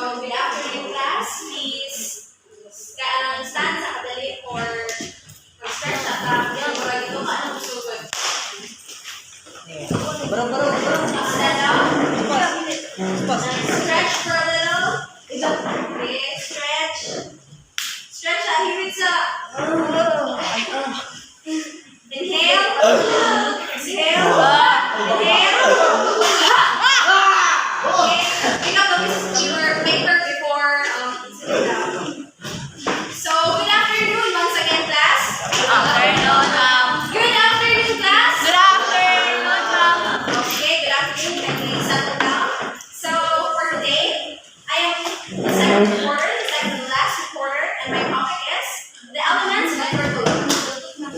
good afternoon, class. Please stand sa kadali for stretch at yung mga dito ka anong sugod. Stand up. Stretch for a little. Okay, stretch. Stretch at hiritsa. Inhale. Exhale. Inhale. Okay, pick up your paper before sitting down. So, good afternoon once again, class. Good afternoon, class. Okay, good afternoon. Can we settle down? So, for today, I am the second reporter, the second to last reporter, and my topic is the elements of curriculum.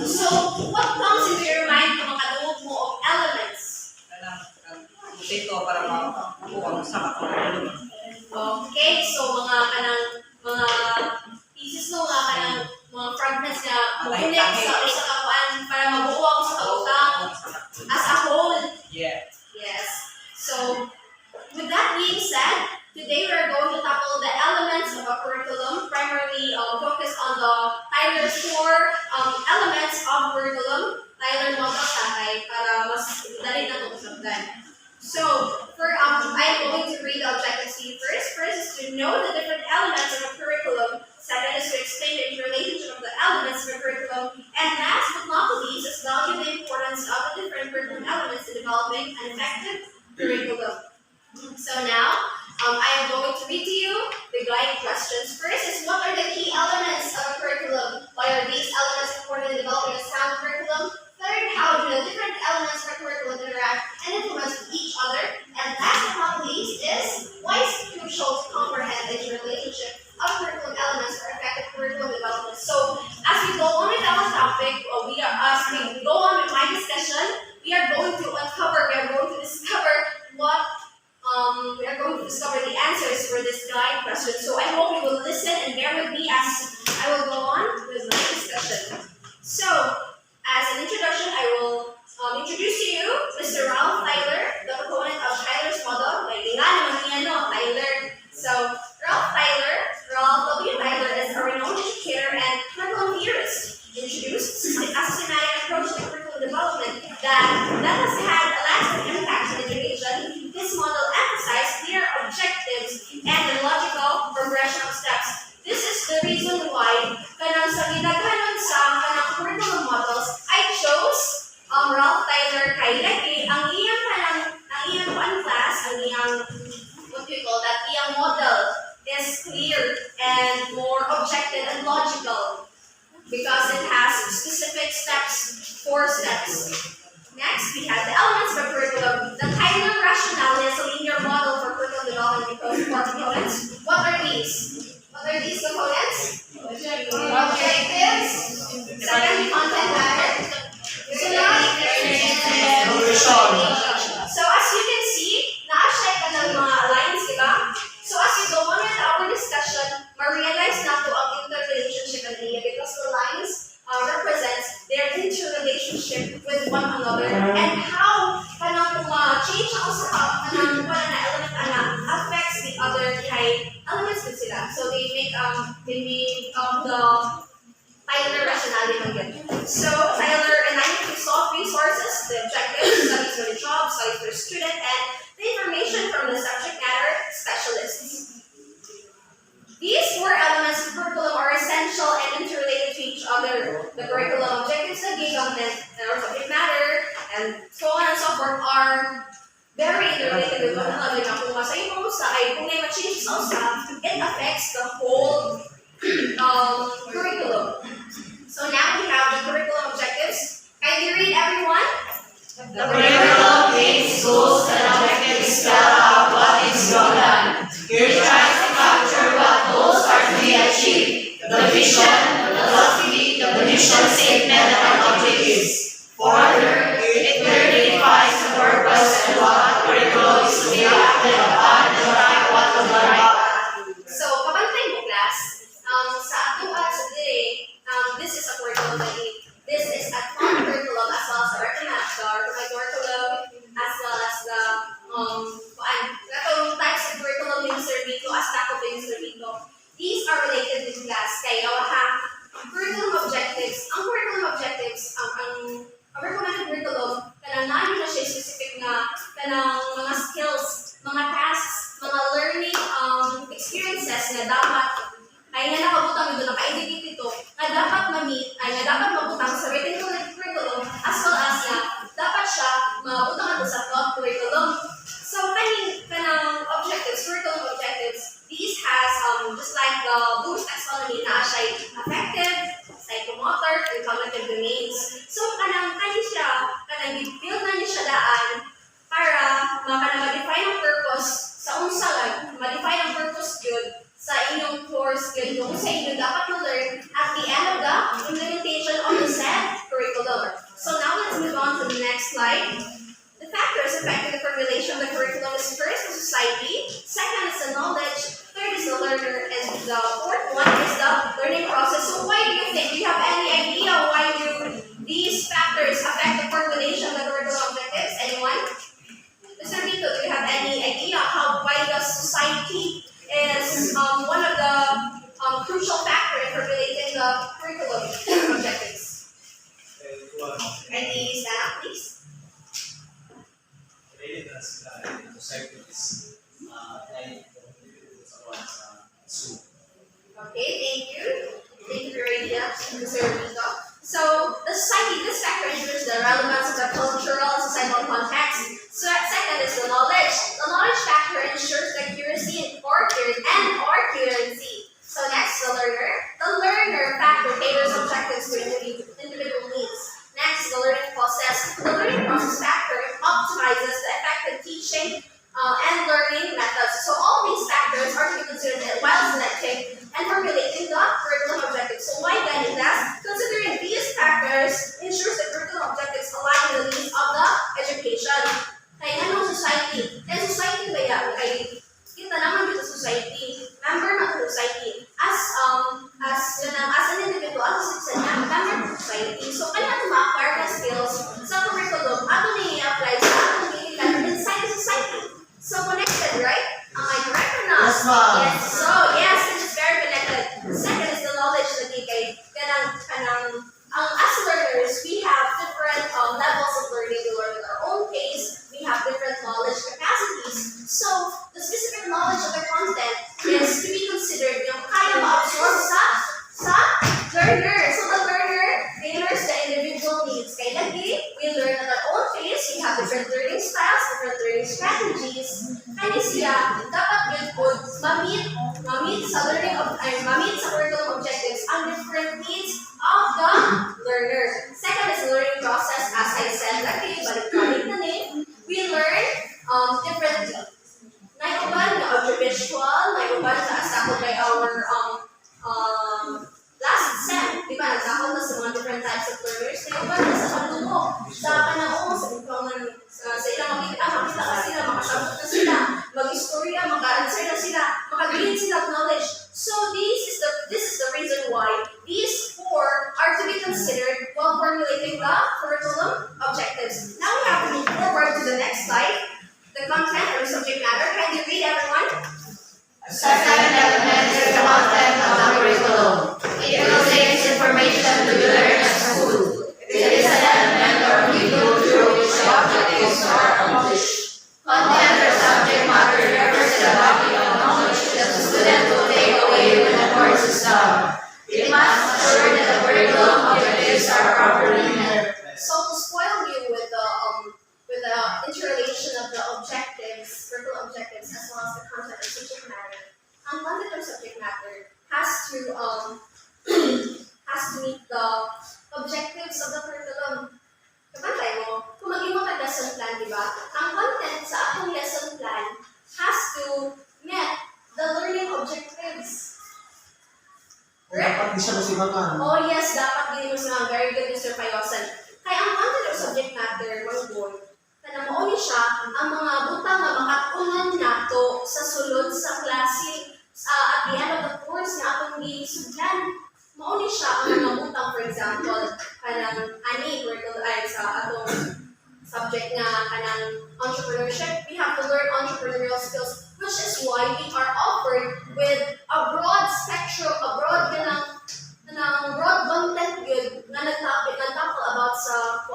So, what comes into your mind kung makadungog mo of elements? Ito para makuha sa curriculum. Okay, so mga pieces no mga kanang mga fragments na connect sa usa ka kuan para mabuo ang sa kautang as a whole. Yeah. Yes. So, with that being said, today we are going to tackle the elements of a curriculum, primarily focus on the Tyler's 4 elements of curriculum. Tyler model sakay para mas dali na ito usapdan. So, I am going to read the objectives to you first. First is to know the different elements of a curriculum. Second is to explain the interrelationship of the elements of a curriculum. And last but not least is value the importance of the different curriculum elements in developing an effective curriculum. So now, I am going to read to you the guiding questions. First is, what are the key elements of a curriculum? Why are these elements important in developing a sound curriculum? Third, how do the different elements of a curriculum interact and influence with each other? And last but not least is, why is it crucial to comprehend the interrelationship of curriculum elements for effective curriculum development? So, as we go on with our topic, as we go on with my discussion, we are going to discover the answers for this guide question. So I hope you will listen and bear with me as I will go on with my discussion. So, as an introduction, I will introduce to you Mr. Ralph Tyler, the proponent of Tyler's model. Tyler. So, Ralph W. Tyler is a renowned educator and curriculum theorist. Introduced a systematic approach to curriculum development that has had a lasting impact on education. This model emphasizes clear objectives and the logical progression of steps. This is the reason why kanang sa gidaghanon sa kanang curriculum models, I chose Ralph Tyler kay lagi ang iyang class, ang iyang what do you call that? Iyang model is clear and more objective and logical because it has specific steps, 4 steps. Next, we have the elements of a curriculum. The Tyler rationale is a linear model for curriculum development because 4 components. What are these? What are these components? Objectives. Second, content matter. So as you can see, na-check ka ng mga lines, di ba? So as you go on with our discussion, ma-realize na to ang interrelationship ng niya because the lines represents their interrelationship with one another and how kanang change ang usa ka kanang wala na element ana affects the other kay elements din sila. So they make the Tyler rationality again. So Tyler enlightened to solve resources, the objectives, studies for the job, studies for the student, and the information from the subject matter specialists. These 4 elements of curriculum are essential and interrelated to each other. The curriculum objectives, the government, or subject matter, and so on and so forth are very interrelated with one another. Now, kung masay mo sa ay kung may ma-change sa usa, it affects the whole curriculum. So now we have the curriculum objectives. Can you read, everyone? The curriculum aims goals and objectives spell out what is done. It tries to capture what goals are to be achieved, the vision, the philosophy, the mission statement, and objectives. Further, it clearly defines the purpose and what curriculum is to be acted upon and track what to be right. So, kapantay mo, class, sa ato sa dire, this is a curriculum that this is a curriculum as well as the recommended curriculum as well as the types of curriculum yung survey to as Okay, thank you. Thank you for your idea, Mr. Rico. So, the society, this factor ensures the relevance of the cultural and societal context. So, second is the knowledge. The knowledge factor ensures the accuracy and coherency. So, next, the learner. The learner factor caters objectives to individual needs. Next, the learning process. The learning process factor optimizes the effective teaching and learning methods. So all these factors are to be considered while selecting and formulating the curriculum objectives. So why then is that? Considering these factors ensures the curriculum objectives align with the needs of the education. Kaya anong society? Kaya society ba yan? Kaya kita naman dito sa society. Member na to society. As an individual, as a citizen, member to society. So kaya natin ma-acquire na skills sa curriculum ato na i-apply sa atong daily life inside the society. So connected, right? Am I correct or not? Yes, ma'am. Yes. So yes, it is very connected. Second is the knowledge na as learners, we have different levels of learning. We learn at our own pace. We have different knowledge capacities. So the specific knowledge of the content is to be considered yung kaya ma-absorb sa learner. So the learner tailors the individual needs. Kaya lagi, we learn at our own pace. We have different learning styles, different learning strategies. Kaya siya, dapat yun po, ma-meet sa curriculum objectives ang different needs of the learner. Second is the learning process. As I said, lagi, balik na name, we learn differently. Naiuban na audiovisual, naiuban sa asako by our last sem, di ba? Nagsakot na sa mga different types of learners. Naiuban na sa pagtubo, sa panahon, sa ilang makita ka sila, makasabot na sila, mag-istorya, maka-answer na sila, maka-gain sila of knowledge. So this is the reason why these four are to be considered while formulating the curriculum objectives. Now we have to move forward to the next slide. The content or subject matter. Can you read, everyone? Second element is the content of the curriculum. It contains information to be learned at school. It is an element or vehicle through which the objectives are accomplished. Content or subject matter refers to the body of knowledge that the student will take away when the course is done. It must ensure that the curriculum objectives are properly met. So to spoil you with the interrelation of the objectives, curriculum objectives, as well as the content or subject matter. Ang content or subject matter has to meet the objectives of the curriculum. Kapantay mo, kung maging mo lesson plan, di ba? Ang content sa atong lesson plan has to meet the learning objectives. Dapat di siya masibangan. Oh yes, dapat din mo sila. Very good, Mr. Payosan. Kaya ang content or subject matter, mga boy, na mauni siya ang mga butang na makatunan nato sa sulod sa klase at the end of the course na atong gisudlan. Mauni siya ang mga butang, for example, kanang sa atong subject nga kanang entrepreneurship. We have to learn entrepreneurial skills, which is why we are offered with a broad spectrum, a broad content good na nagtackle about sa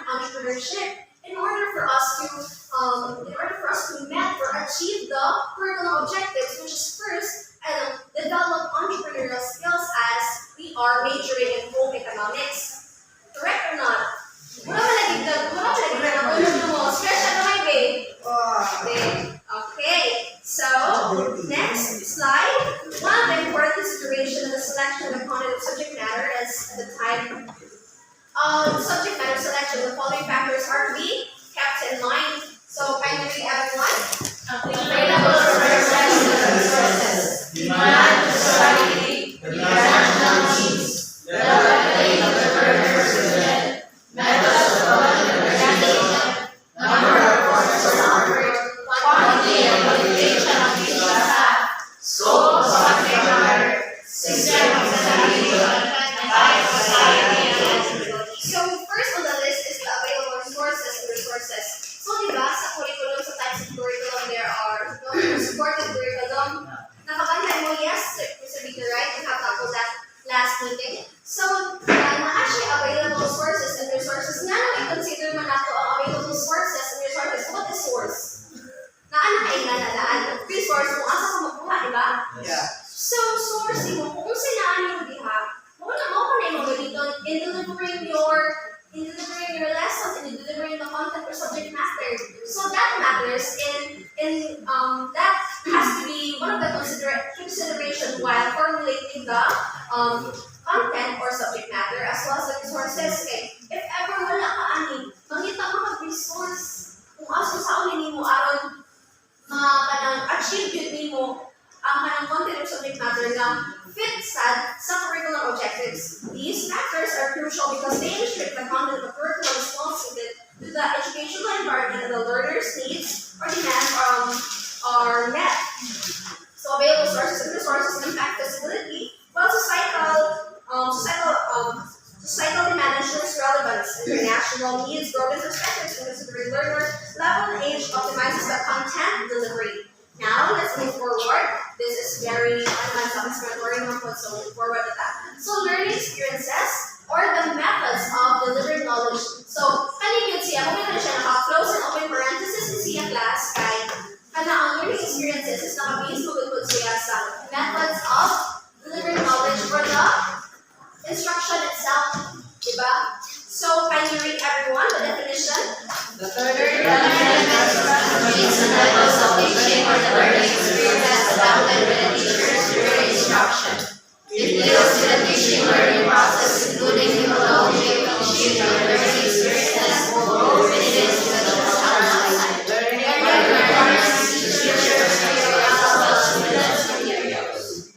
entrepreneurship. In order for us to meet or achieve the curriculum objectives, which is first, develop entrepreneurial skills as we are majoring in home economics. Correct or not? Mura pa lagi na stretch out my way. Okay. So, next slide. One of the important considerations in the selection of the content of subject matter is the type subject matter selection. The following factors are to be kept in mind. So, kindly read, everyone. Available resources, demand of society, the national needs, the ability of the learners to learn, methods of organization, number of courses offered, quantity and qualification of teaching staff, scope of subject matter, system of examination, and type of society. So, first on the list is the available resources. So, diba, sa curriculum, sa types of curriculum, there are supported curriculum. Nakabantay mo, yes, consideration while formulating the content or subject matter as well as the resources. Okay, if ever wala ka ani, mangita mo kag resource kung aso sa unin mo aron kanang achieve yun nimo ang kanang content or subject matter na fit sa curriculum objectives. These factors are crucial because they ensure the content of the curriculum is well suited to the educational environment and the learner's needs or demands are met. So available sources and resources impact feasibility, while societal demand ensures relevance. International needs, growth perspectives, and considering learner level and age optimizes the content delivery. Now let's move forward. This is very self-explanatory, so move forward with that. So learning experiences or the methods of delivering knowledge. So kaning yun siya, kung siya naka-close and open parenthesis ni siya class kay ang learning experiences is naka-base magugod siya sa methods of delivering knowledge for the instruction itself, diba? So can you read everyone the definition? The third Means the methods of teaching or the learning experience adapted by the teachers during instruction. It deals with the teaching learning process, including methodology of teaching and learning experiences, both within the instruction and outside. Learning environments, teachers, materials, as well as materials.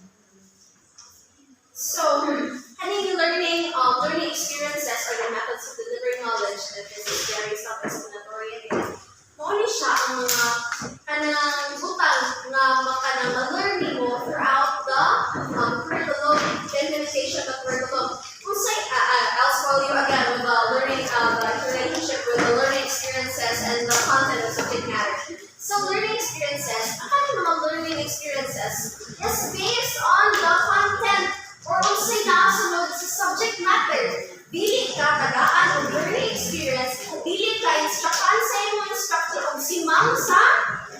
So, having learning experiences are the methods of delivering knowledge. That this is very self-explanatory again. Mao ni siya ang mga kanang butang nga makanang ma-learning mo throughout the curriculum, the implementation of the curriculum. Kung say, I'll spoil you again with the learning, the relationship with the learning experiences and the content of subject matter. So, learning experiences, ang kanang mga learning experiences is based on the content or kung say nakasunod sa subject matter. Dili ka tagaan o learning experience, dili ka instruction sa imong instructor o simang sa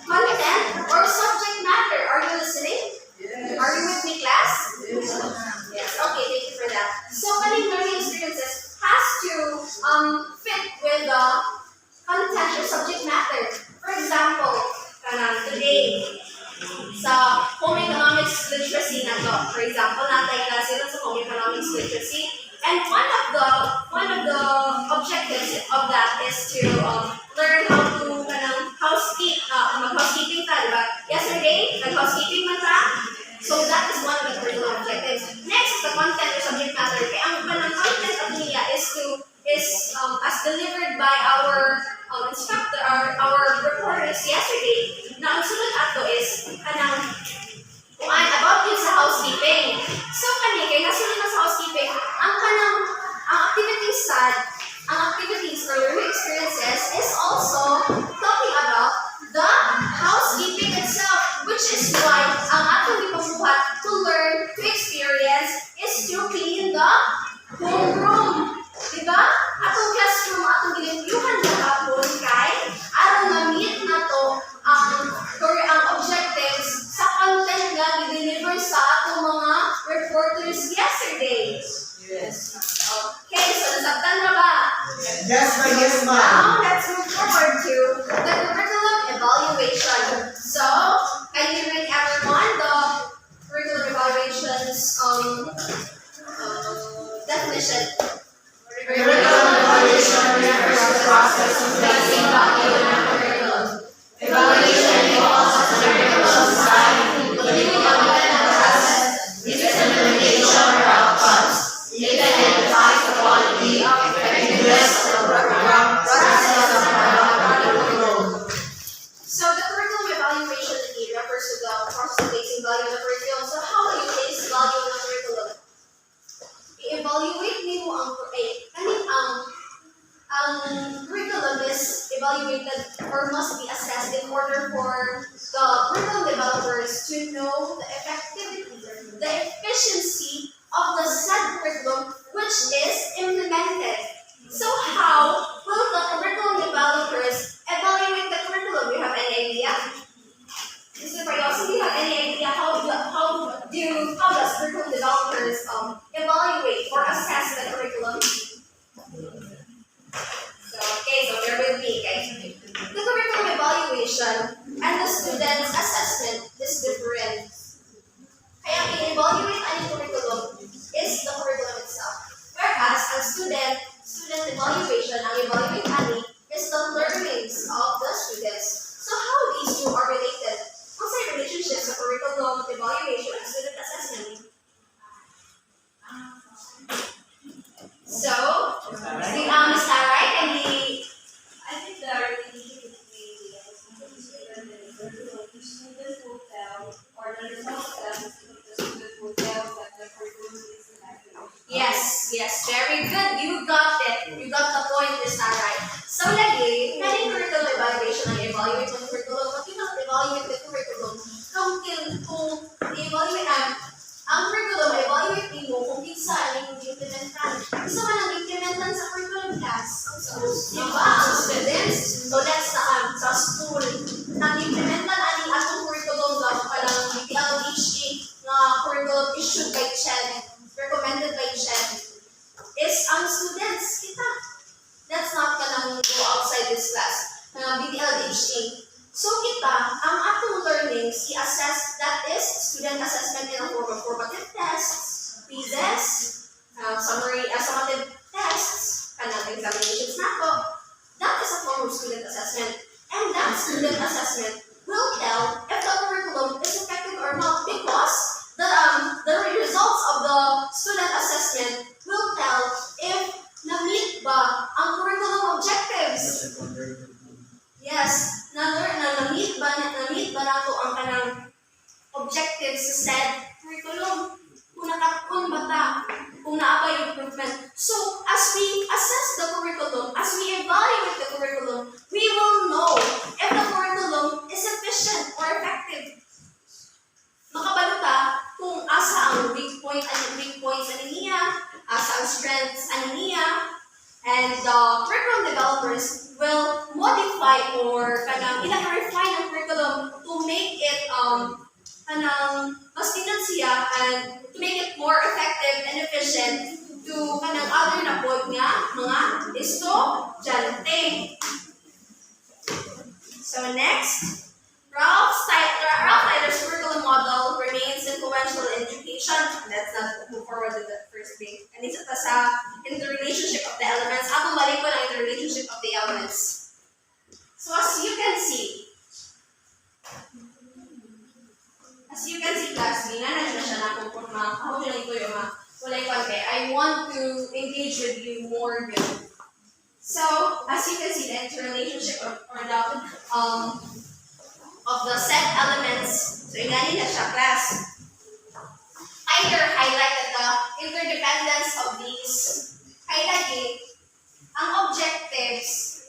content or subject matter. Are you listening? Yes. Are you with me, class? Yes. Okay, thank you for that. So, kaning learning experiences has to fit with the content or subject matter. For example, today, sa home economics literacy na to. For example, natay klase sa home economics literacy. And one of the objectives of that is to learn how to mag-housekeeping ta, diba? Yesterday, nag-housekeeping man ta. So that is one of the curriculum objectives. Next is the content or subject matter. Kaya ang content of NIA is as delivered by our instructor, our reporters yesterday. Na ang sunod ato is about yun sa housekeeping. So kay nasunod na sa housekeeping, ang activities or learning experiences is also talking about the housekeeping itself, which is why ang atong gipabuhat to learn, to experience, is to clean the homeroom. Diba? Atong classroom, atong gilimpyuhan na hapon kay aron na-meet na to ang objectives sa content na i-deliver sa atong mga reporters yesterday. Yes. Okay, so nasabtan na ba? Yes, ma'am. Yes, ma'am. Now, let's move forward to the curriculum evaluation. So, can you read everyone the curriculum evaluation's definition? Curriculum evaluation refers to the process of placing value in a curriculum. Evaluation involves the curriculum design, including the content of the process, its implementation or outcomes. It identifies the quality, effectiveness of the program, process of the curriculum. So the curriculum evaluation refers to the process of placing value in the curriculum. So how do you place value in the curriculum? I-evaluate nimo ang curriculum is evaluated or must be assessed in order for the curriculum developers to know the effectivity, the efficiency of the said curriculum which is implemented. So how will the curriculum developers evaluate the curriculum? Do you have any idea? Mr. Payoso, do you have any idea how is sa curriculum evaluation and student assessment. So, Miss Tara, can we I think the relationship between the student will tell, or the results of the student will tell that the curriculum is inaccurate. Yes, very good. You got it. You got the point, Miss Tara. So, lagi, kaning curriculum evaluation ang evaluate ng curriculum. Pag evaluate the curriculum, kung i-evaluate ang curriculum, evaluate din mo kung kinsa ang implementan. Isa man ang implementan sa curriculum class, ang schools, di ba? Ang students. So that's sa school. Ang implementan aning atong curriculum daw palang BPLHE na curriculum issued by CHED, recommended by CHED, is ang students, kita. That's not kanang go outside this class. BPLHE. So kita, ang atong learnings, i-assess, that is, student assessment in a form of formative tests, quizzes, summative tests, kanang examinations nato. That is a form of student assessment. And that student assessment will tell if the curriculum is effective or not because the results of the student assessment will tell if na-meet ba ang curriculum objectives. Yes, na-meet ba nato ang kanang objectives sa said curriculum? Kung ba ta? Kung naa ba yung improvement? So, as we assess the curriculum, as we evaluate the curriculum, we will know if the curriculum is efficient or effective. Makabaluta kung asa ang weak points ani niya, asa ang strengths ani niya, and the curriculum developers will modify or refine ang curriculum to make it mas tingnan siya and to make it more effective and efficient to other na pod nga mga estudyante. So next, Ralph Snyder's curriculum model remains influential in education. Let's not move forward with the first thing. And it's sa interrelationship of the elements. Ako balik ko ng interrelationship of the elements. So as you can see, class, ginana siya na kung ako dyan ito yung walay konti. I want to engage with you more good. So, as you can see, the interrelationship or the of the set elements. So, ingani na siya, class. Either highlighted the interdependence of these. Highlighting ang objectives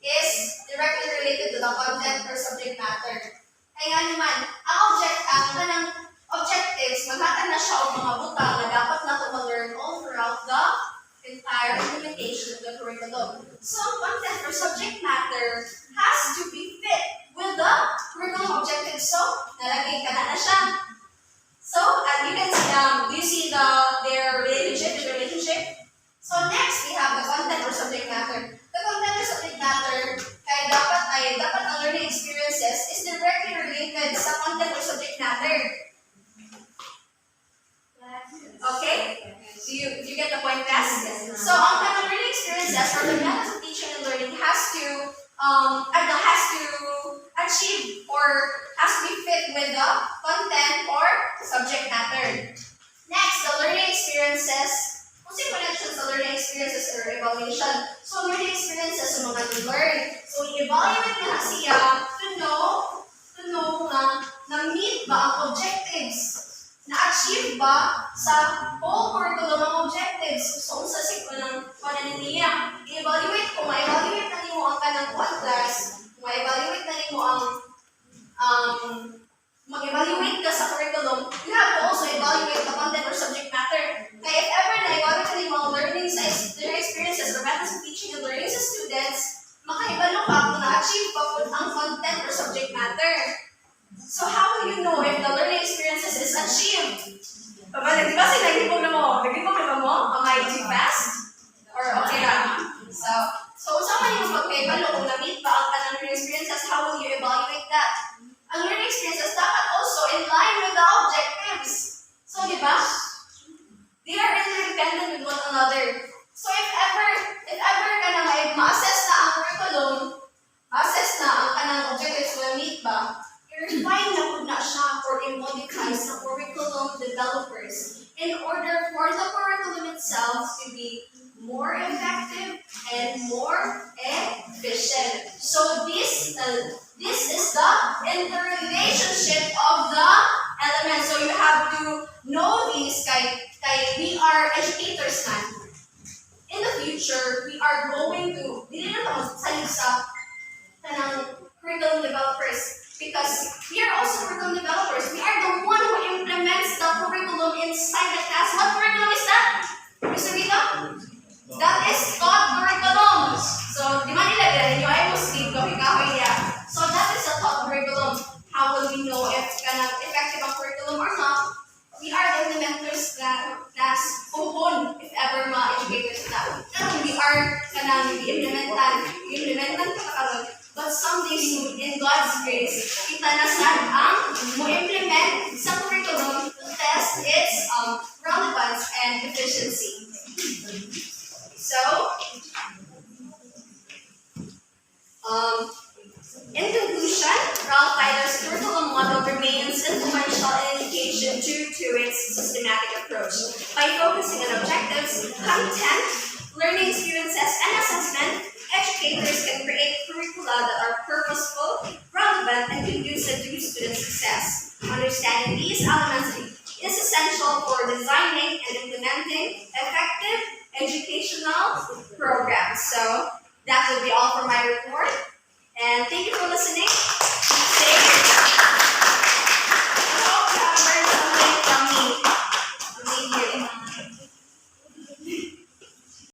is directly related to the content or subject matter. Kaya naman, ang objectives, maghatag na siya o mga butang na dapat na ito ma-learn all throughout the entire implementation of the curriculum. So, ang content or subject matter has to be fit with the curriculum objectives. So, nalagay ka na siya. So, as you can see, do you see their relationship? So, next, we have the content or subject matter. The content or subject matter, kaya dapat ang learning experiences is directly related sa content or subject matter. Okay? Do you get the point, class? So, ang learning experiences or the methods of teaching and learning has to achieve or has to be fit with the content or subject matter. Next, the learning experiences. Kung sino connection sa learning experiences or evaluation. So, learning experiences sa mga learn. So, i-evaluate na siya to know na-meet ba ang objectives? Na-achieve ba sa whole curriculum ang objectives? So, sa panan niya, i-evaluate kung ma-evaluate na niyo ang kanang class, ma-evaluate na niyo mag-evaluate ka sa curriculum, you have to also evaluate the content or subject matter. Kaya if ever na-evaluate na yung mga learning sa their experiences or methods of teaching and learning sa students, makaibalo ka kung na-achieve pa ang content or subject matter. So how will you know if the learning experiences is achieved? Di ba nag-ipon na mo? Nag-ipon na mo? Am I too fast? Or okay lang? So sama yung pagkaibalo kung na-meet ba ang learning experiences, how will you evaluate that? Ang learning experiences dapat also in line with the objectives. So, di ba? They are interdependent with one another. So, if ever ka na ma-assess na ang curriculum, assess na ang kanang objectives will meet ba, developers in order for the curriculum itself to be more effective and more efficient. So this is the interrelationship of the elements. So you have to know these kay we are educators na. In the future, we are going to dili na to salig sa kanang curriculum developers because we are also curriculum developers. We are the one who implements the curriculum inside the class. What curriculum is that? Mr. Vito? That is taught curriculum. So, di ba nilagyan ninyo ay Muslim kahoy-kahoy niya. So, that is a taught curriculum. How will we know if kanang effective ang curriculum or not? We are the implementers class puhon if ever ma-educators na. Pero we are kanang implementan ka karon. But someday soon, in God's grace, kita na sad ang mo-implement sa curriculum to test its relevance and efficiency. So, in conclusion, Ralph Tyler's curriculum model remains influential in education due to its systematic approach. By focusing on objectives, content, learning experiences, and assessment, educators can create curricula that are purposeful, relevant, and conducive to student success. Understanding these elements